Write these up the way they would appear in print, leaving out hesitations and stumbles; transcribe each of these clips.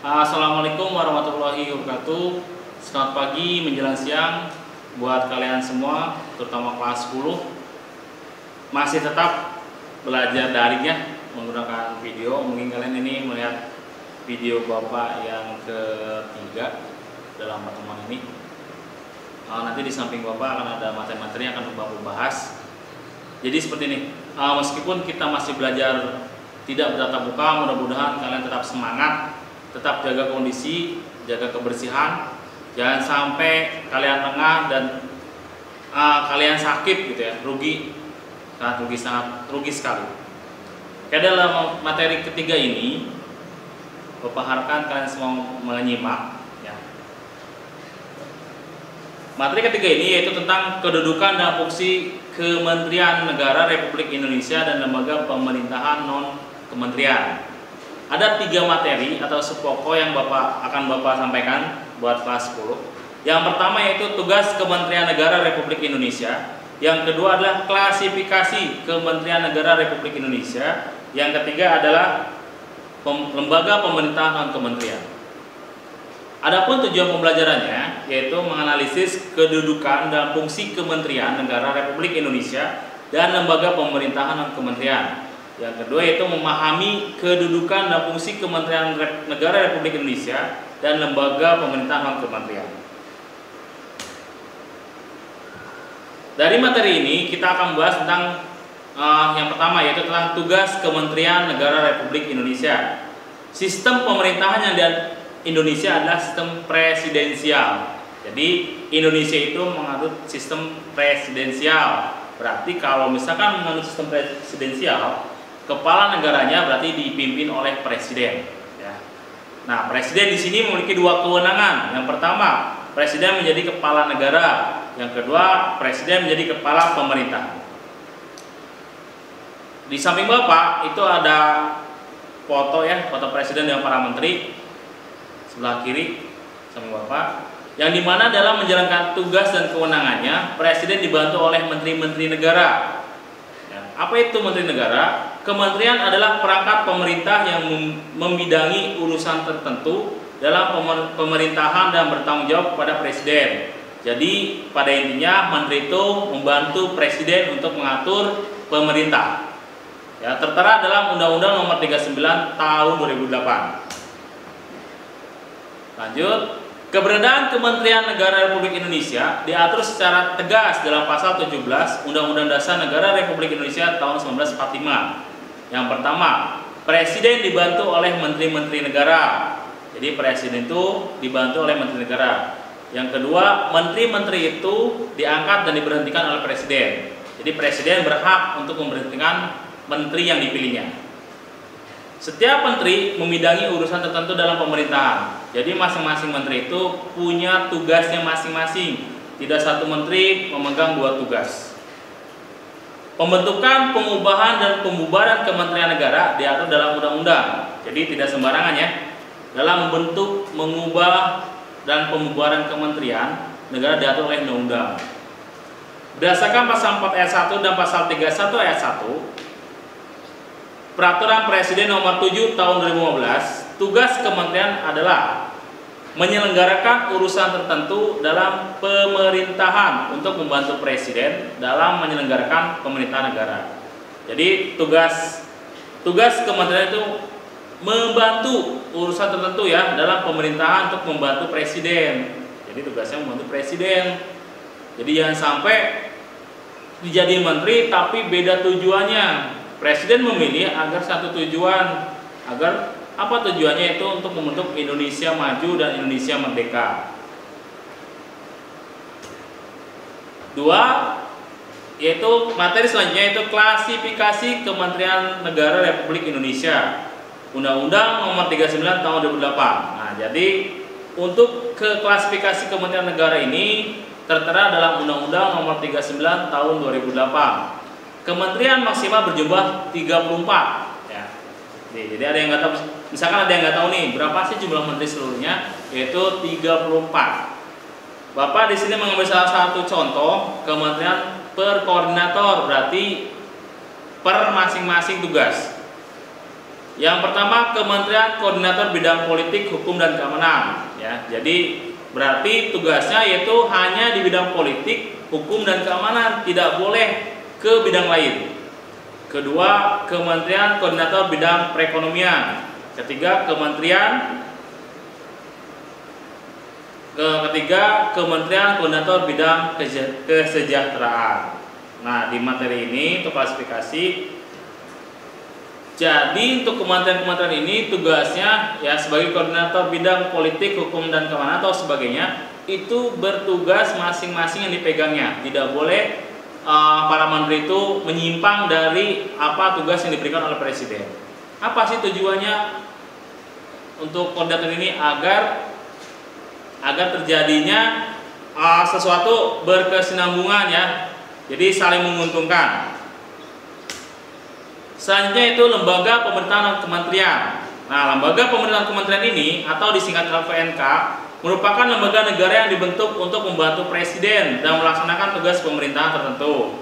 Assalamualaikum warahmatullahi wabarakatuh. Selamat pagi menjelang siang buat kalian semua, terutama kelas 10. Masih tetap belajar daring ya, menggunakan video. Mungkin kalian ini melihat video Bapak yang ketiga dalam pertemuan ini. Nanti di samping Bapak akan ada materi-materi yang akan Bapak bahas. Jadi seperti ini, meskipun kita masih belajar tidak bertatap muka, mudah-mudahan kalian tetap semangat, tetap jaga kondisi, jaga kebersihan, jangan sampai kalian lengah dan kalian sakit gitu ya, sangat rugi sekali. Oke, dalam materi ketiga ini, Bapak harapkan kalian semua menyimak. Ya. Materi ketiga ini yaitu tentang kedudukan dan fungsi Kementerian Negara Republik Indonesia dan lembaga pemerintahan non kementerian. Ada 3 materi atau subpokok yang akan Bapak sampaikan buat kelas 10. Yang pertama yaitu tugas Kementerian Negara Republik Indonesia. Yang kedua adalah klasifikasi Kementerian Negara Republik Indonesia. Yang ketiga adalah lembaga pemerintahan non kementerian. Adapun tujuan pembelajarannya yaitu menganalisis kedudukan dan fungsi Kementerian Negara Republik Indonesia dan lembaga pemerintahan non kementerian. Yang kedua yaitu memahami kedudukan dan fungsi Kementerian Negara Republik Indonesia dan lembaga pemerintahan non kementerian. Dari materi ini kita akan membahas tentang yang pertama yaitu tentang tugas Kementerian Negara Republik Indonesia. Sistem pemerintahan yang di Indonesia adalah sistem presidensial. Jadi Indonesia itu menganut sistem presidensial. Berarti kalau misalkan menganut sistem presidensial, kepala negaranya berarti dipimpin oleh presiden. Ya. Nah, presiden di sini memiliki 2 kewenangan. Yang pertama, presiden menjadi kepala negara. Yang kedua, presiden menjadi kepala pemerintah. Di samping Bapak itu ada foto ya, foto presiden dan para menteri. Sebelah kiri samping Bapak, yang dimana dalam menjalankan tugas dan kewenangannya, presiden dibantu oleh menteri-menteri negara. Ya, apa itu menteri negara? Kementerian adalah perangkat pemerintah yang membidangi urusan tertentu dalam pemerintahan dan bertanggung jawab kepada presiden. Jadi pada intinya menteri itu membantu presiden untuk mengatur pemerintah. Ya, tertera dalam Undang-Undang Nomor 39 Tahun 2008. Lanjut, keberadaan Kementerian Negara Republik Indonesia diatur secara tegas dalam pasal 17 Undang-Undang Dasar Negara Republik Indonesia tahun 1945. Yang pertama, presiden dibantu oleh menteri-menteri negara. Jadi presiden itu dibantu oleh menteri negara. Yang kedua, menteri-menteri itu diangkat dan diberhentikan oleh presiden. Jadi presiden berhak untuk memberhentikan menteri yang dipilihnya. Setiap menteri membidangi urusan tertentu dalam pemerintahan. Jadi masing-masing menteri itu punya tugasnya masing-masing. Tidak satu menteri memegang 2 tugas. Pembentukan, pengubahan, dan pembubaran Kementerian Negara diatur dalam undang-undang. Jadi tidak sembarangan ya. Dalam membentuk, mengubah, dan pembubaran kementerian negara diatur oleh undang-undang. Berdasarkan pasal 4 ayat 1 dan pasal 31 ayat 1 Peraturan Presiden Nomor 7 Tahun 2015, tugas kementerian adalah menyelenggarakan urusan tertentu dalam pemerintahan untuk membantu presiden dalam menyelenggarakan pemerintahan negara. Jadi tugas kementerian itu membantu urusan tertentu ya dalam pemerintahan untuk membantu presiden. Jadi tugasnya membantu presiden. Jadi jangan sampai dijadi menteri tapi beda tujuannya. Presiden memilih agar satu tujuan, agar apa tujuannya itu untuk membentuk Indonesia maju dan Indonesia merdeka. 2, yaitu materi selanjutnya itu klasifikasi Kementerian Negara Republik Indonesia. Undang-Undang Nomor 39 Tahun 2008. Nah, jadi untuk klasifikasi Kementerian Negara ini tertera dalam Undang-Undang Nomor 39 Tahun 2008. Kementerian maksimal berjumlah 34 ya. Jadi ada yang nggak tahu, misalkan ada yang nggak tahu nih berapa sih jumlah menteri seluruhnya, yaitu 34. Bapak di sini mengambil salah satu contoh kementerian per koordinator, berarti per masing-masing tugas. Yang pertama, Kementerian Koordinator Bidang Politik, Hukum dan Keamanan. Ya, jadi berarti tugasnya yaitu hanya di bidang politik, hukum dan keamanan, tidak boleh ke bidang lain. Kedua, Kementerian Koordinator Bidang Perekonomian. Ketiga, Kementerian Koordinator Bidang Kesejahteraan. Nah, di materi ini untuk klasifikasi, jadi untuk kementerian-kementerian ini tugasnya ya sebagai koordinator bidang politik, hukum dan keamanan atau sebagainya, itu bertugas masing-masing yang dipegangnya. Tidak boleh para menteri itu menyimpang dari apa tugas yang diberikan oleh presiden. Apa sih tujuannya untuk koordinator ini? Agar terjadinya sesuatu berkesinambungan ya. Jadi saling menguntungkan. Selanjutnya itu lembaga pemerintahan kementerian. Nah, lembaga pemerintahan kementerian ini atau disingkat LPNK merupakan lembaga negara yang dibentuk untuk membantu presiden dalam melaksanakan tugas pemerintahan tertentu.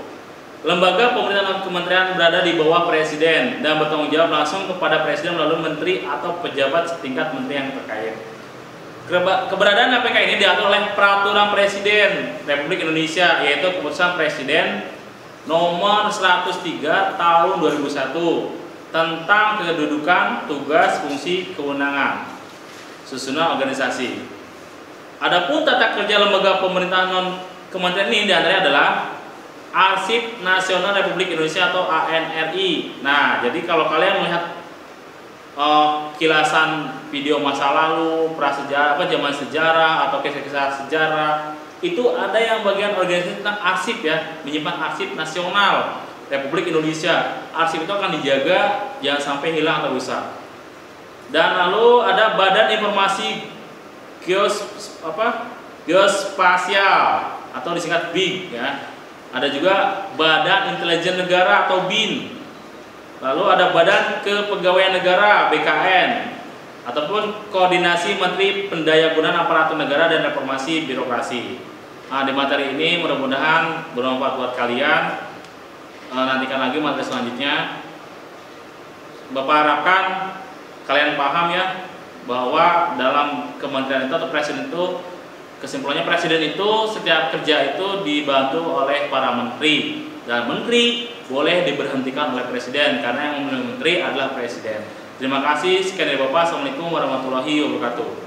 Lembaga pemerintahan kementerian berada di bawah presiden dan bertanggung jawab langsung kepada presiden melalui menteri atau pejabat setingkat menteri yang terkait. Keberadaan LPK ini diatur oleh Peraturan Presiden Republik Indonesia, yaitu Keputusan Presiden Nomor 103 Tahun 2001 tentang kedudukan, tugas, fungsi, kewenangan, susunan organisasi. Adapun tata kerja lembaga pemerintahan non kementerian ini diantaranya adalah Arsip Nasional Republik Indonesia atau ANRI. Nah, jadi kalau kalian melihat kilasan video masa lalu, prasejarah, zaman sejarah atau kisah-kisah sejarah, itu ada yang bagian organisasi tentang arsip ya, menyimpan arsip nasional Republik Indonesia. Arsip itu akan dijaga jangan sampai hilang atau rusak. Dan lalu ada Badan Informasi Geospasial atau disingkat BIG ya. Ada juga Badan Intelijen Negara atau BIN. Lalu ada Badan Kepegawaian Negara BKN ataupun Koordinasi Menteri Pendayagunaan Aparatur Negara dan Reformasi Birokrasi. Nah, di materi ini mudah-mudahan bermanfaat buat kalian. Nantikan lagi materi selanjutnya. Bapak harapkan kalian paham ya bahwa dalam kementerian itu atau presiden itu, kesimpulannya presiden itu setiap kerja itu dibantu oleh para menteri, dan menteri boleh diberhentikan oleh presiden karena yang memilih menteri adalah presiden. Terima kasih. Sekian dari Bapak. Assalamualaikum warahmatullahi wabarakatuh.